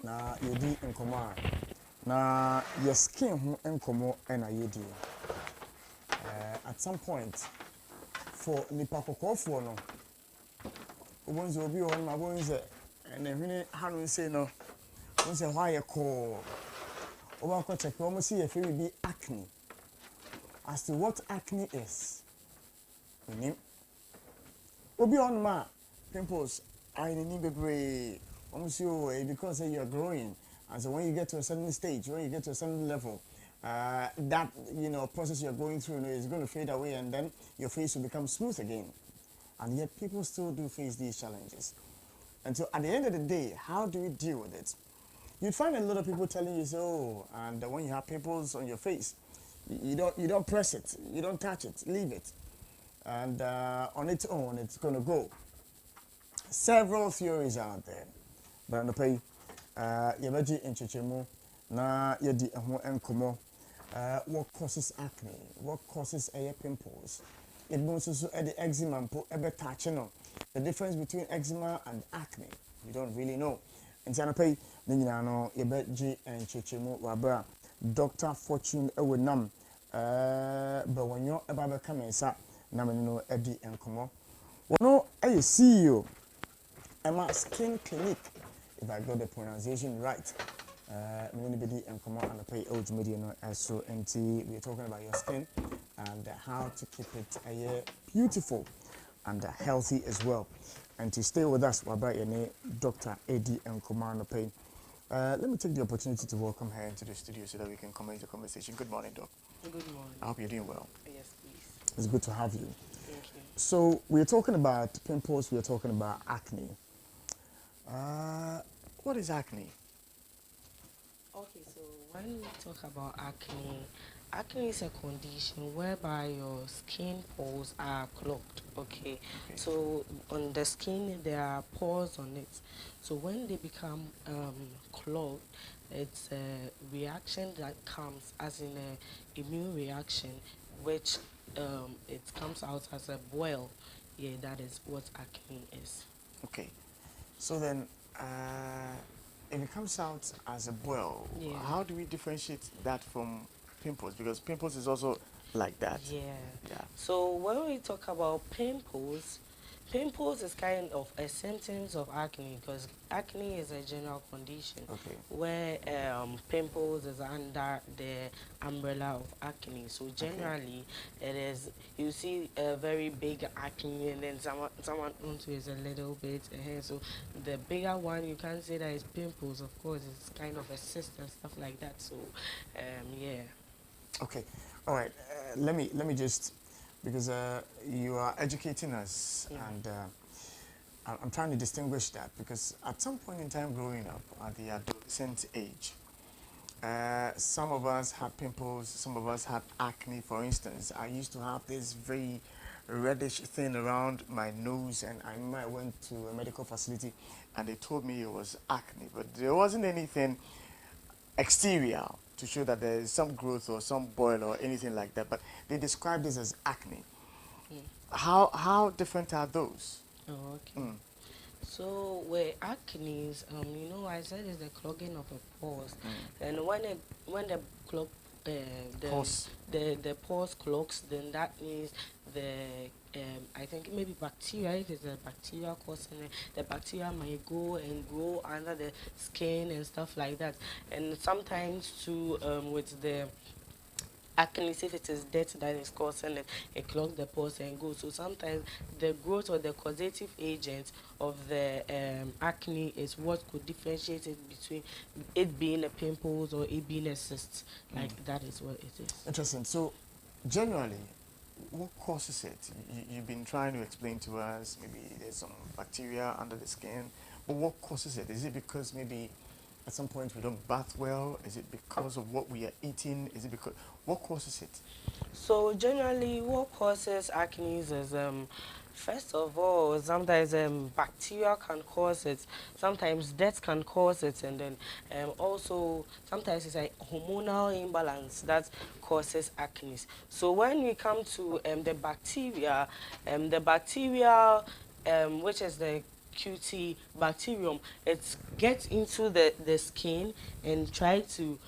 na yedi nkoma na your skin ho nkomo na yedi at some point for nipa kokofo no obonzo obi on ma bonze na hwene hanu say no bonze why ye call oba ko check omo see ye be acne. As to what acne is, obi on ma pimples I need be almost you because you're growing, and so when you get to a certain stage, when you get to a certain level, that process you're going through is going to fade away, and then your face will become smooth again. And yet people still do face these challenges. And so at the end of the day, how do we deal with it? You'd find a lot of people telling you so, and when you have pimples on your face, you don't press it, you don't touch it, leave it, and on its own it's going to go. Several theories out there, but no pay yabaji inchichemu na yedi ho enkomo what causes acne, what causes pimples. It means also the eczema ebe touching the difference between eczema and acne you don't really know. And so no pay ni nyina no yabaji inchichemu wabra Dr. Fortune Ewenam Bawonyo Ebaba Kamensa Namino Edi Enkomo. Wono a CEO Emma Skin Clinic, if I got the pronunciation right. Anybody Enkomo and the pay old media so NT we're talking about your skin and how to keep it beautiful and healthy as well. And to stay with us, about your name, Dr. Eddie Enkomo and the pay. Let me take the opportunity to welcome her into the studio so that we can commence the conversation. Good morning, Doc. Good morning. I hope you're doing well. Yes, please. It's good to have you. Thank you. So we're talking about pimples, we're talking about acne. What is acne? Okay, so when we talk about acne is a condition whereby your skin pores are clogged. Okay. So on the skin there are pores on it. So when they become clogged, it's a reaction that comes as in a immune reaction, which it comes out as a boil. Yeah, that is what acne is. Okay. So then, if it comes out as a boil, Yeah. how do we differentiate that from pimples? Because pimples is also like that. Yeah. Yeah. So when we talk about pimples is kind of a symptoms of acne because acne is a general condition. Okay. Where pimples is under the umbrella of acne. So generally, it is you see a very big acne and then someone onto is a little bit. So the bigger one you can't say that is pimples. Of course, it's kind of a cyst and stuff like that. So yeah. Okay, all right. Let me just because you are educating us, Yeah. and I'm trying to distinguish that because at some point in time, growing up at the adolescent age, some of us had pimples, some of us had acne. For instance, I used to have this very reddish thing around my nose, and I remember I went to a medical facility, and they told me it was acne, but there wasn't anything exterior to show that there is some growth or some boil or anything like that, but they describe this as acne. Mm. How different are those? Oh, okay. So with acne, I said it's the clogging of the pores, and when the clog, Pores. the pores clogs, then that means the I think maybe bacteria. If it's a bacteria causing it, the bacteria might go and grow under the skin and stuff like that, and sometimes too with the acne, if it is dirt that is causing it, it clogs the pores and goes. So sometimes the growth or the causative agent of the acne is what could differentiate it between it being a pimples or it being a cyst. Like that is what it is. Interesting. So, generally, what causes it? You've been trying to explain to us. Maybe there's some bacteria under the skin, but what causes it? Is it because maybe at some point we don't bath well? Is it because of what we are eating? Is it because what causes it? So generally, what causes acne is first of all, sometimes bacteria can cause it, sometimes dirt can cause it, and then also sometimes it's a hormonal imbalance that causes acne. So when we come to the bacteria, which is the cutibacterium. It gets into the skin and try to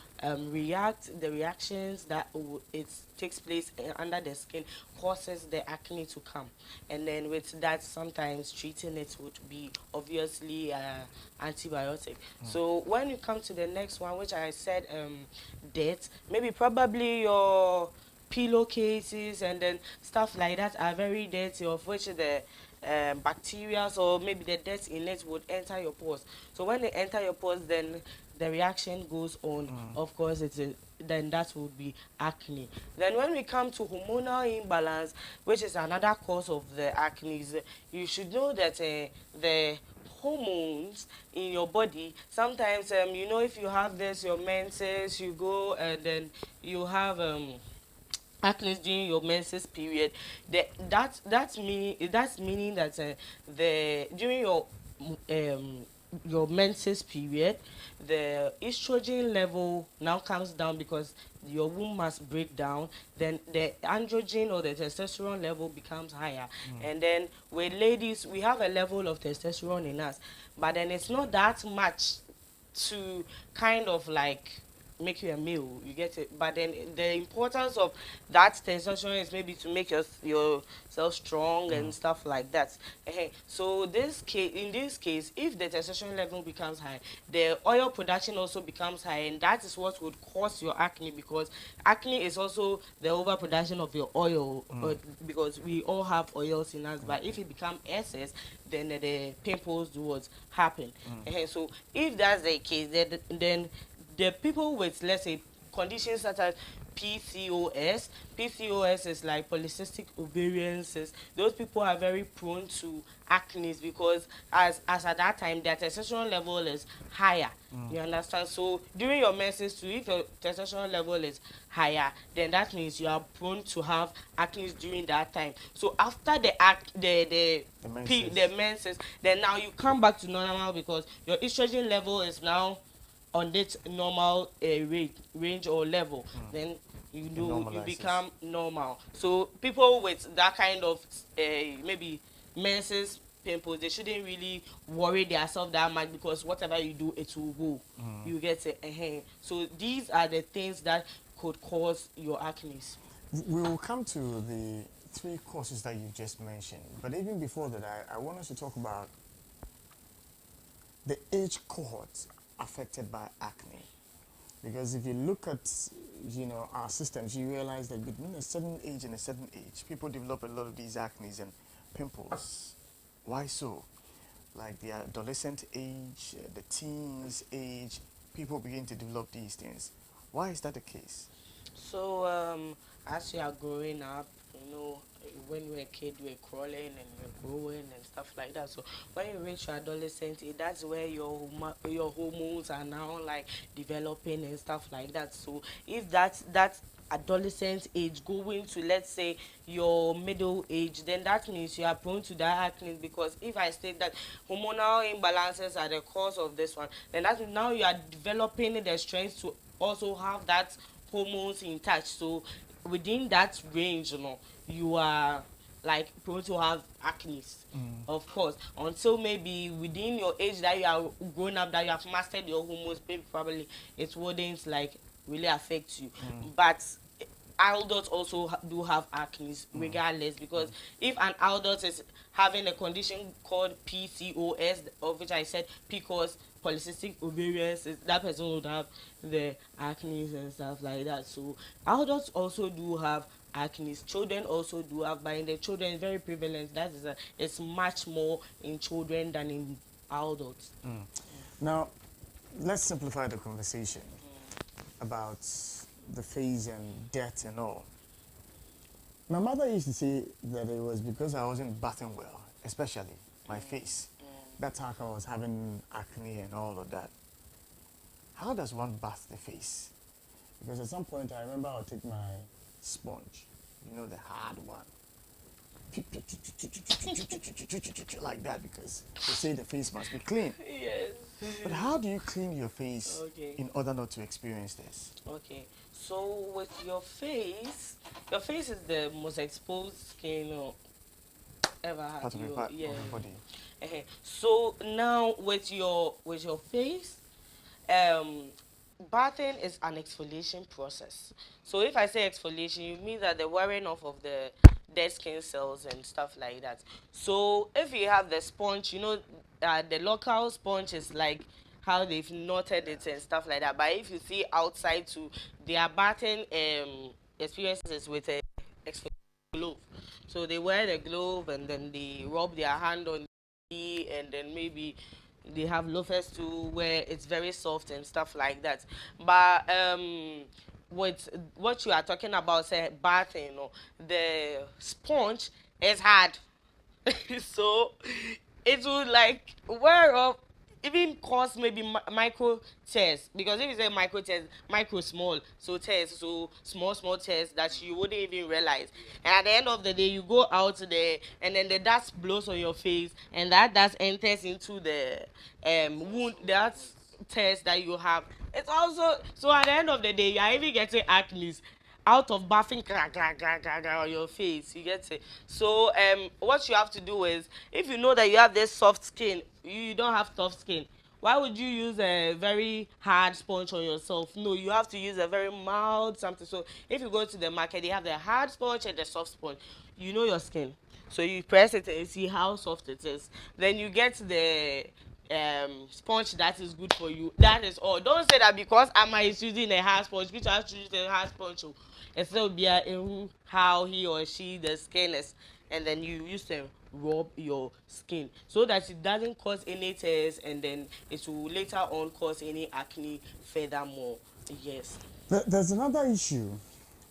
react the reactions that it takes place under the skin causes the acne to come, and then with that sometimes treating it would be obviously antibiotic. So when you come to the next one, which I said debt, maybe probably your pillowcases and then stuff like that are very dirty, of which the bacteria or maybe the dirt in it would enter your pores. So when they enter your pores, then the reaction goes on. Of course, then that would be acne. Then when we come to hormonal imbalance, which is another cause of the acne, you should know that the hormones in your body sometimes if you have this your menses, you go and then you have acne during your menses period. That's meaning that the during your menses period, the estrogen level now comes down because your womb must break down. Then the androgen or the testosterone level becomes higher, and then with ladies we have a level of testosterone in us, but then it's not that much to kind of like make you a male, you get it. But then the importance of that testosterone is maybe to make yourself strong and stuff like that. So in this case, if the testosterone level becomes high, the oil production also becomes high, and that is what would cause your acne, because acne is also the overproduction of your oil, because we all have oils in us, but if it becomes excess, then the pimples do what happen. So if that's the case, then the people with, let's say, conditions such as PCOS. PCOS is like polycystic ovarian cyst. Those people are very prone to acne because as at that time their testosterone level is higher. You understand? So during your menses too, if your testosterone level is higher, then that means you are prone to have acne during that time. So after the menses, then now you come back to normal because your estrogen level is now on this normal range or level. Then you become normal. So people with that kind of maybe menses pimples, they shouldn't really worry themselves that much, because whatever you do, it will go. You get it. So these are the things that could cause your acne. We will come to the three causes that you just mentioned, but even before that, I want us to talk about the age cohort affected by acne. Because if you look at our systems, you realize that between a certain age and a certain age, people develop a lot of these acnes and pimples. Why so? Like the adolescent age, the teens age, people begin to develop these things. Why is that the case? So as you are growing up, when you were a kid, you were crawling and you were growing and stuff like that. So when you reach your adolescent age, that's where your hormones are now like developing and stuff like that. So if that adolescent age going to, let's say, your middle age, then that means you are prone to that acne. Because if I state that hormonal imbalances are the cause of this one, then that means now you are developing the strength to also have that hormones in touch. So within that range, you are like prone to have acne, of course, until maybe within your age that you are grown up, that you have mastered your hormones, maybe probably it wouldn't like really affect you. But adults also do have acne regardless, because if an adult is having a condition called PCOS, of which I said PCOS, polycystic ovarian cyst, that person would have the acne and stuff like that. So adults also do have acne. Children also do have, but in the children it's very prevalent. That is it's much more in children than in adults. Now, let's simplify the conversation about the face and death and all. My mother used to say that it was because I wasn't bathing well, especially my face. That's how I was having acne and all of that. How does one bath the face? Because at some point I remember I'll take my sponge, the hard one, like that, because they say the face must be clean. Yes. But how do you clean your face Okay. in order not to experience this? Okay. So with your face is the most exposed skin ever had. Part of the Yeah. of the body. So now with your face, um bathing is an exfoliation process. So if I say exfoliation, you mean that the wearing off of the dead skin cells and stuff like that. So if you have the sponge, the local sponge is like how they've knotted it and stuff like that. But if you see outside too, they are bathing experiences with a exfoliation glove. So they wear the glove and then they rub their hand on and then maybe they have loafers too where it's very soft and stuff like that. But with what you are talking about, say bathing, the sponge is hard. So it would like wear off, even cause maybe micro tears, because if you say micro tears, micro small, so tears, so small tears that you wouldn't even realize. And at the end of the day, you go out there and then the dust blows on your face and that dust enters into the wound, that test that you have. It's also, so at the end of the day, you are even getting acne out of bathing on your face. You get it. So what you have to do is, if you know that you have this soft skin, you don't have tough skin, why would you use a very hard sponge on yourself? No, you have to use a very mild something. So if you go to the market, they have the hard sponge and the soft sponge. You know your skin, so you press it and see how soft it is. Then you get the sponge that is good for you. That is all. Don't say that because Ama is using a hard sponge, which has to use a hard sponge. Oh. It's still be how he or she the skin is, and then you use to rub your skin so that it doesn't cause any tears, and then it will later on cause any acne furthermore. Yes. There's another issue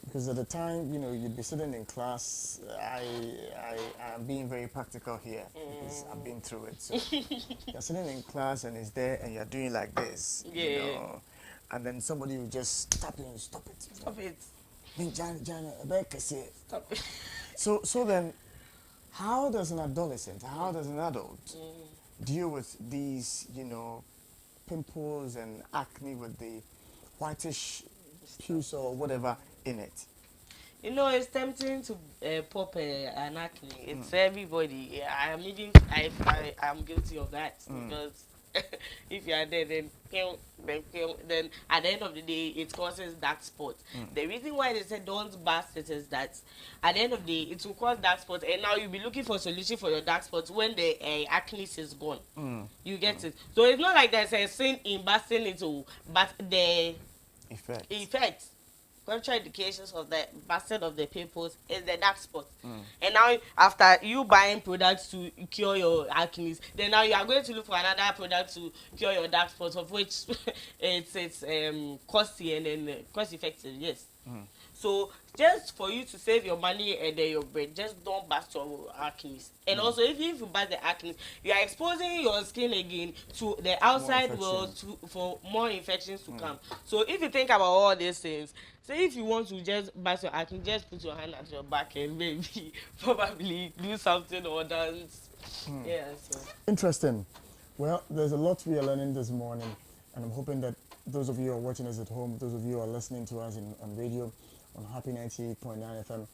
because at the time, you'd be sitting in class. I'm being very practical here because I've been through it. So you're sitting in class and it's there and you're doing like this, Yeah. and then somebody will just stop you and stop it. Stop it. Stop it. So then, how does an adolescent, how does an adult deal with these, pimples and acne with the whitish pus or whatever in it? It's tempting to pop an acne. It's everybody. Yeah, I'm guilty of that because if you are there, then then at the end of the day, it causes dark spots. The reason why they say don't bath it is that at the end of the day, it will cause dark spots, and now you'll be looking for a solution for your dark spots when the acne is gone. You get it. So it's not like there's a sin in bathing it all, but the effect contraindications of the basket of the pimples is the dark spot. And now after you buying products to cure your acne, then now you are going to look for another product to cure your dark spots, of which it's costly and then cost effective. Yes. So just for you to save your money and then your brain, just don't bath your acne. And also, even if you bath the acne, you are exposing your skin again to the outside world for more infections to come. So if you think about all these things, say if you want to just bath your acne, just put your hand at your back and maybe probably do something or dance. Yeah. So. Interesting. Well, there's a lot we are learning this morning, and I'm hoping that those of you who are watching us at home, those of you who are listening to us on radio, on Happy 98.9 FM,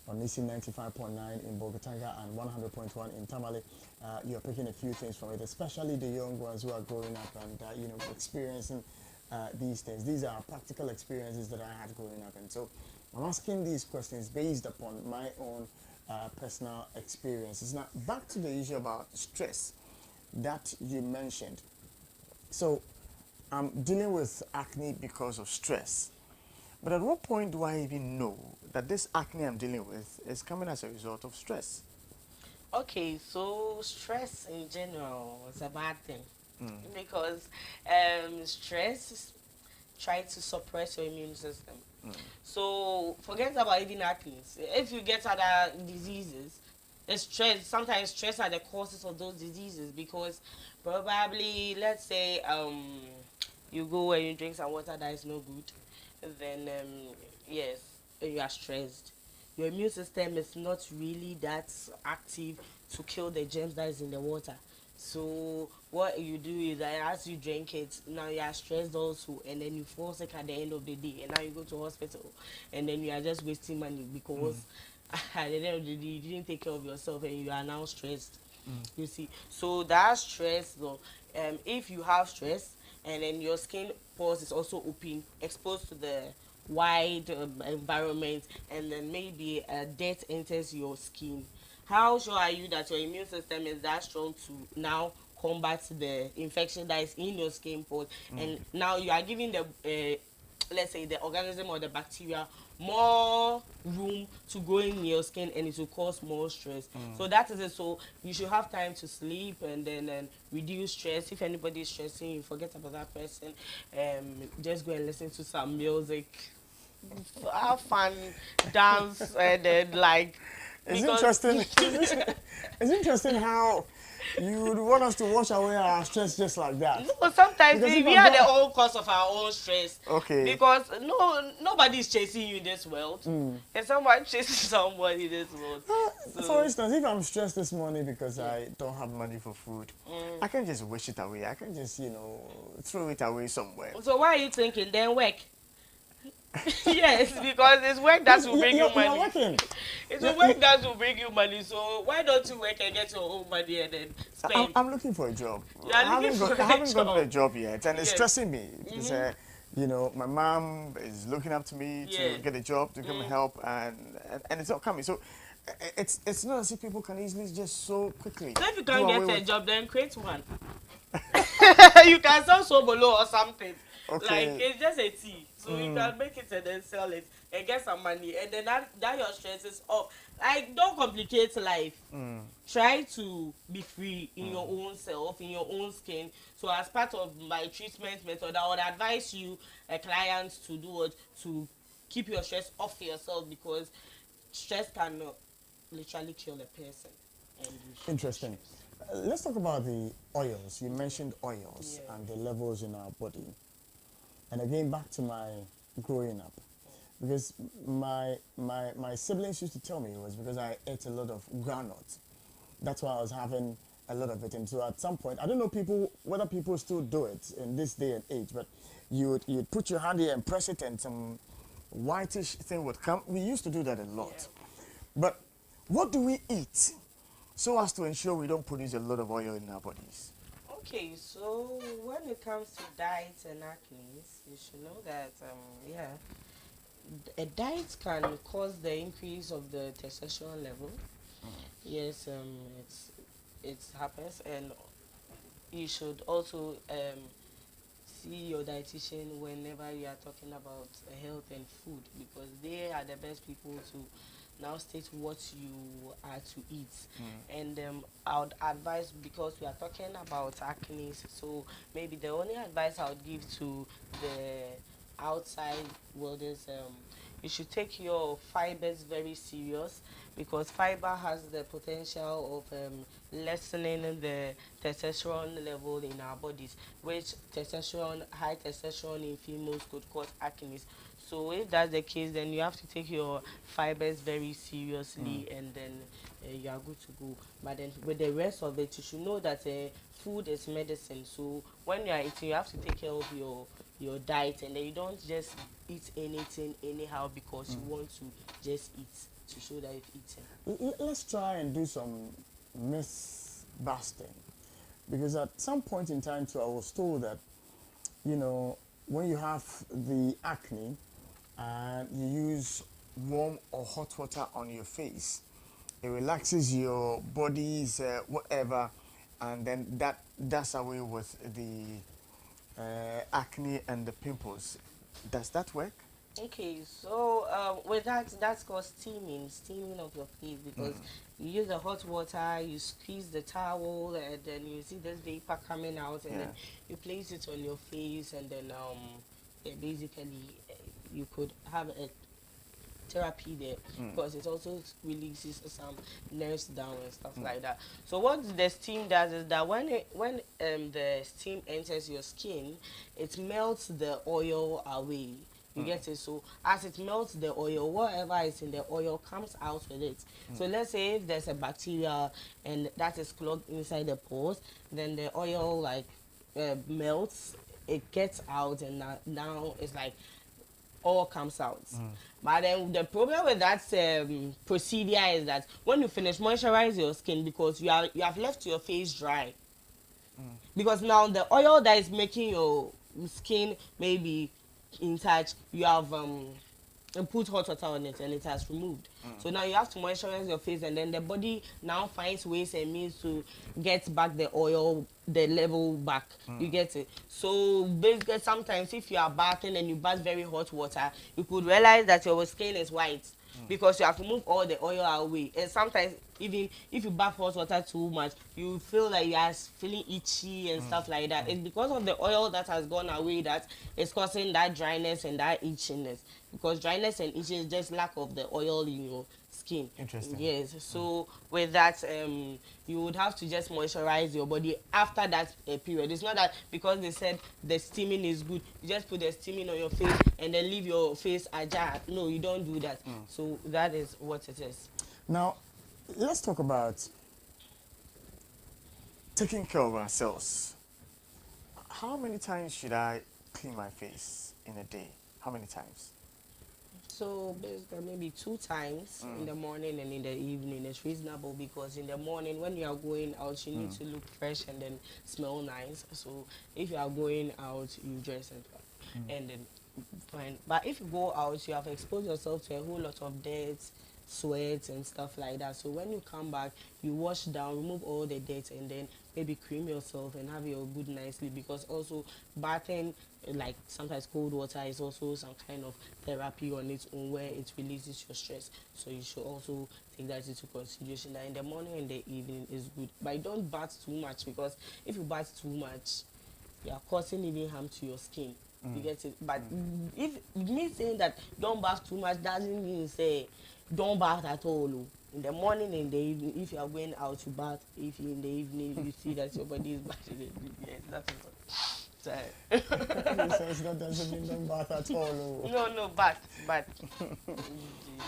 on Nisi 95.9 in Bogatanga and 100.1 in Tamale, you're picking a few things from it, especially the young ones who are growing up and experiencing these things. These are practical experiences that I had growing up, and so I'm asking these questions based upon my own personal experiences. Now, back to the issue about stress that you mentioned. So, I'm dealing with acne because of stress. But at what point do I even know that this acne I'm dealing with is coming as a result of stress? Okay, so stress in general is a bad thing because stress tries to suppress your immune system. So forget about even acne. If you get other diseases, the stress, sometimes stress are the causes of those diseases because probably, let's say you go and you drink some water that is no good, then yes, you are stressed. Your immune system is not really that active to kill the germs that is in the water. So what you do is that as you drink it, now you are stressed also, and then you fall sick at the end of the day, and now you go to hospital, and then you are just wasting money because at the end of the day you didn't take care of yourself and you are now stressed. You see, so that stress, though, if you have stress and then your skin pores is also open, exposed to the wide environment, and then maybe dirt enters your skin, how sure are you that your immune system is that strong to now combat the infection that is in your skin pores? And now you are giving the let's say the organism or the bacteria more room to grow in your skin, and it will cause more stress. So that is it. So you should have time to sleep, and then reduce stress. If anybody is stressing you, forget about that person. Just go and listen to some music, have fun, dance, and then like, It's because interesting. It's interesting how you would want us to wash away our stress just like that. no, sometimes Because if we I are the got own cause of our own stress. okay, Because nobody is chasing you in this world. And somebody chasing somebody in this world. for So instance, if I'm stressed this morning because I don't have money for food, I can just wish it away. I can just throw it away somewhere. so why are you thinking then work? Yes, because it's work that will bring you You're money. working. It's a You're- work that will bring you money. So why don't you work and get your own money and then spend? I'm looking for a job. You are looking for I a haven't gotten a job. job yet, and it's Yes. stressing me because my mom is looking up to me Yeah. to get a job to come and help, and it's not coming. So it's not as if people can easily just so quickly. So if you do can't away get a with- job, then create one. You can sell sobolo or something. Okay. Like it's just a tea. So you can make it and then sell it and get some money, and then that your stress is off. Like, don't complicate life. Try to be free in your own self, in your own skin. So as part of my treatment method, I would advise you, clients, to do what, to keep your stress off yourself, because stress can literally kill a person. And you should Interesting. Let's talk about the oils. You mentioned oils Yeah. and the levels in our body. And again, back to my growing up, because my siblings used to tell me it was because I ate a lot of groundnuts. That's why I was having a lot of it. And so at some point, I don't know whether people still do it in this day and age, but you'd put your hand here and press it, and some whitish thing would come. We used to do that a lot. Yeah. But what do we eat so as to ensure we don't produce a lot of oil in our bodies? Okay, so when it comes to diet and acne, you should know that a diet can cause the increase of the testosterone level. Yes, it happens, and you should also see your dietitian whenever you are talking about health and food, because they are the best people to now state what you are to eat. And I would advise, because we are talking about acne, so maybe the only advice I would give to the outside world is you should take your fibers very serious, because fiber has the potential of lessening the testosterone level in our bodies, which high testosterone in females could cause acne. So if that's the case, then you have to take your fibers very seriously, and then you are good to go. But then with the rest of it, you should know that food is medicine. So when you are eating, you have to take care of your diet, and then you don't just eat anything anyhow because you want to just eat to show that you've eaten. Let's try and do some myth busting, because at some point in time too, I was told that when you have the acne and you use warm or hot water on your face, it relaxes your body's whatever, and then that does away with the acne and the pimples. Does that work? Okay, so with that's called steaming of your face, because you use the hot water, you squeeze the towel, and then you see this vapor coming out, and then you place it on your face, and then basically you could have a therapy there, because it also releases some nerves down and stuff like that. So what the steam does is that when the steam enters your skin, it melts the oil away. You get it? So as it melts the oil, whatever is in the oil comes out with it. So let's say if there's a bacteria and that is clogged inside the pores, then the oil melts, it gets out, and now it's like all comes out. But then the problem with that procedure is that when you finish moisturize your skin, because you have left your face dry, because now the oil that is making your skin maybe in touch, you have and put hot water on it and it has removed. So now you have to moisturize your face, and then the body now finds ways and means to get back the oil, the level back. You get it? So basically sometimes if you are bathing and you bath very hot water, you could realize that your skin is white because you have to move all the oil away. And sometimes even if you bath hot water too much, you feel like you are feeling itchy and stuff like that. It's because of the oil that has gone away that is causing that dryness and that itchiness. Because dryness and itching is just lack of the oil in your skin. Interesting. Yes. So with that, you would have to just moisturize your body after that period. It's not that because they said the steaming is good, you just put the steaming on your face and then leave your face ajar. No, you don't do that. So that is what it is. Now, let's talk about taking care of ourselves. How many times should I clean my face in a day? How many times? So basically maybe 2 times in the morning and in the evening is reasonable, because in the morning when you are going out you need to look fresh and then smell nice. So if you are going out, you dress and then fine. But if you go out, you have exposed yourself to a whole lot of dirt, sweat and stuff like that. So when you come back, you wash down, remove all the dirt, and then maybe cream yourself and have your good night sleep. Because also bathing, like sometimes cold water, is also some kind of therapy on its own where it releases your stress. So you should also take that into consideration, that in the morning and the evening is good. But don't bath too much, because if you bath too much, you are causing even harm to your skin. You get it? But if me saying that don't bath too much doesn't mean say don't bath at all. Oh. In the morning and the evening, if you are going out to bath, if in the evening you see that your body is bathing, yes, that's it. So it's not doesn't mean don't bath at all. Oh. No, but.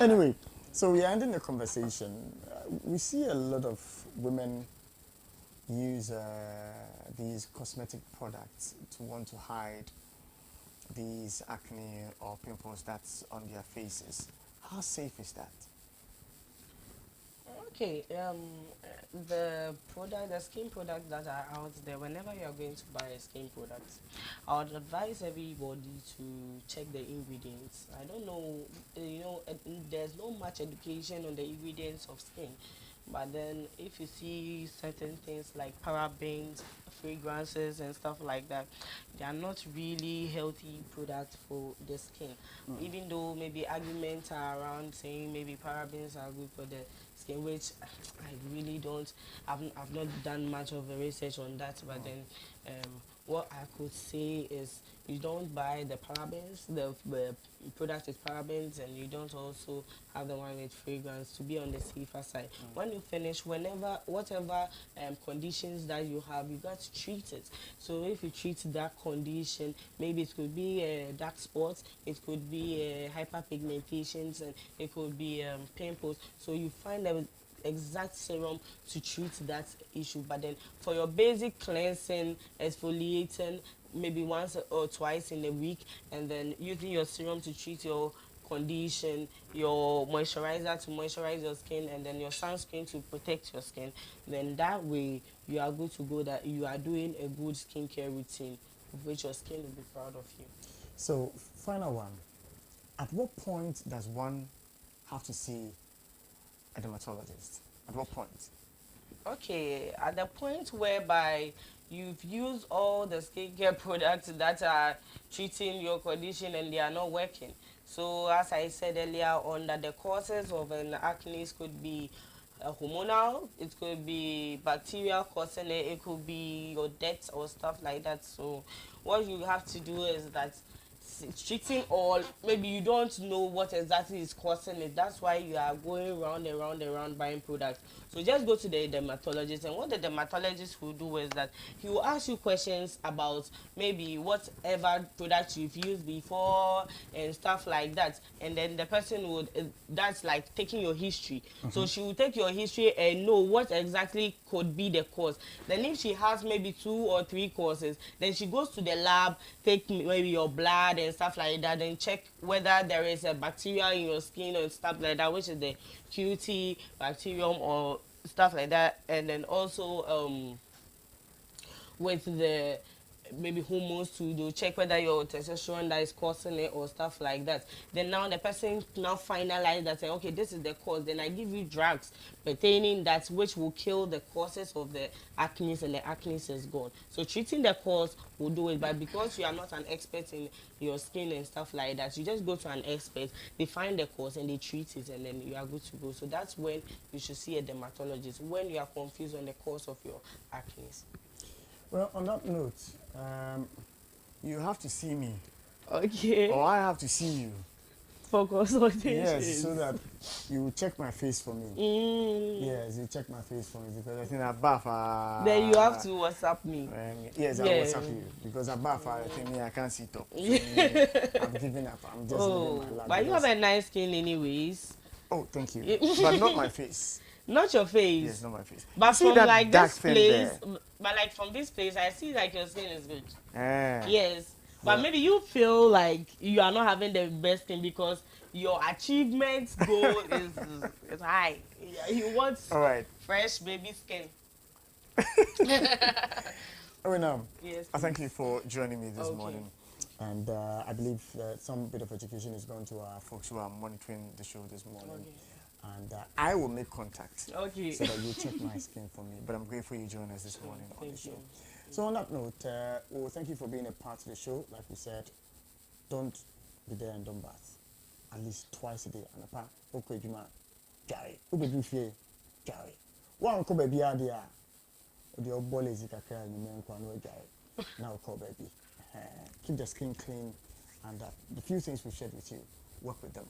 Anyway, so we are ending the conversation. We see a lot of women use these cosmetic products to want to hide these acne or pimples that's on their faces. How safe is that? Okay, the skin products that are out there, whenever you are going to buy a skin product, I would advise everybody to check the ingredients. I don't know, there's no much education on the ingredients of skin. But then if you see certain things like parabens, fragrances and stuff like that, they are not really healthy products for the skin. Even though maybe arguments are around saying maybe parabens are good for the skin, which I really don't, I've not done much of the research on that. But then what I could say is you don't buy the parabens, the product with parabens, and you don't also have the one with fragrance, to be on the safer side. When you finish, whatever conditions that you have, you got to treat it. So if you treat that condition, maybe it could be dark spots, it could be hyperpigmentations, and it could be pimples. So you find the exact serum to treat that issue. But then for your basic cleansing, exfoliating, maybe once or twice in a week, and then using your serum to treat your condition, your moisturizer to moisturize your skin, and then your sunscreen to protect your skin, then that way you are good to go, that you are doing a good skincare routine of which your skin will be proud of you. So, final one. At what point does one have to see a dermatologist? At what point? Okay, at the point whereby you've used all the skincare products that are treating your condition and they are not working. So as I said earlier on, that the causes of an acne could be hormonal, it could be bacterial causing it, it could be your dirt or stuff like that. So what you have to do is that treating all, maybe you don't know what exactly is causing it, that's why you are going round and round and round buying products. So just go to the dermatologist, and what the dermatologist will do is that he will ask you questions about maybe whatever product you've used before and stuff like that, and then the person would that's like taking your history. So she will take your history and know what exactly could be the cause. Then if she has maybe 2 or 3 causes, then she goes to the lab, take maybe your blood bad and stuff like that, then check whether there is a bacteria in your skin and stuff like that, which is the QT bacterium or stuff like that. And then also with the maybe hormones too, they'll check whether your testosterone that is causing it or stuff like that. Then now the person now finalize that, say okay, this is the cause, then I give you drugs pertaining that which will kill the causes of the acne, and the acne is gone. So treating the cause will do it, but because you are not an expert in your skin and stuff like that, you just go to an expert, they find the cause and they treat it, and then you are good to go. So that's when you should see a dermatologist, when you are confused on the cause of your acne. Well, on that note, you have to see me, Okay. or I have to see you. For consultation. Yes, so that you will check my face for me. Yes, you check my face for me because I think I bath. Then you have to WhatsApp me. Yes, Yeah. I WhatsApp you because I bath. I think me I can't sit up. So, I'm giving up. I'm just living my life. But you have a nice skin anyways. Oh, thank you. But not my face. Not your face. Yes, not my face. But See from that like dark this thing place, there? but like from this place, I see like your skin is good. Eh. Yes. But Well, maybe you feel like you are not having the best skin because your achievement goal is high. You want all right. fresh baby skin. Oh, now, Yes. I thank you for joining me this Okay. morning. And I believe that some bit of education is going to our folks who are monitoring the show this morning. Okay. And I will make contact Okay. so that you check my skin for me. But I'm grateful you joined us this morning on the Thank show. you. So on that note, well, thank you for being a part of the show. Like we said, don't be there and don't bath. At least twice a day. And apart, okay, Juma, Gary, Ubedu Fie, Gary. One call baby idea. The old boy is kakra and you may inquire Gary. Now call baby. Keep the skin clean and the few things we shared with you, work with them.